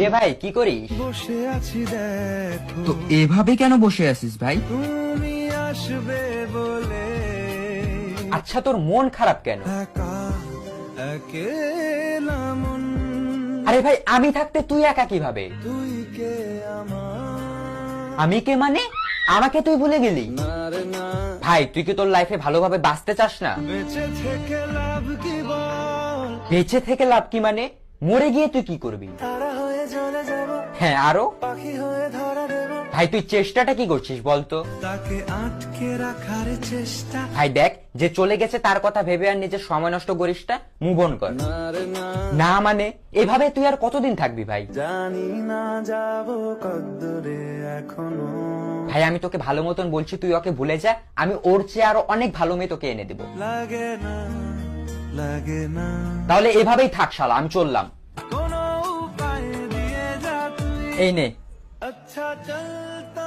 রে ভাই কি করিস? বসে আছি দেখো তো এভাবে কেন বসে আছিস ভাই? তুমি আসবে বলে আচ্ছা তোর মন খারাপ কেন? একা একেলা মন আরে ভাই আমি থাকতে তুই একা কিভাবে? তুই কে আমার আমি কে মানে? আমাকে তুই ভুলে গেলি? আর না ভাই তুই কি তোর লাইফে ভালোভাবে বাঁচতে চাস না? বেঁচে থেকে লাভ কি বল বেঁচে থেকে লাভ কি মানে? মরে গিয়ে তুই কি করবি? তারা হয়ে চলে যাব হ্যাঁ আরো? পাখি হয়ে ধরা দেব ভাই তুই চেষ্টাটা কি করছিস বলতো? তাকে আটকে রাখার চেষ্টা ভাই দেখ যে চলে গেছে তার কথা ভেবে আর নিজের সময় নষ্ট করিস না, মুভ অন কর। আর না না মানে এভাবে তুই আর কতদিন থাকবি ভাই? জানি না যাব কদ্দূরে এখনো ভাই আমি তোকে ভালো মতন বলছি তুই ওকে ভুলে যা, আমি ওর চেয়ে আরো অনেক ভালো মেয়ে তোকে এনে দেবো। লাগে না লাগে না তাহলে এভাবেই থাক শালা, আমি চললাম। কোনো উপায় দিয়ে যা তুই এই নে। अच्छा चलता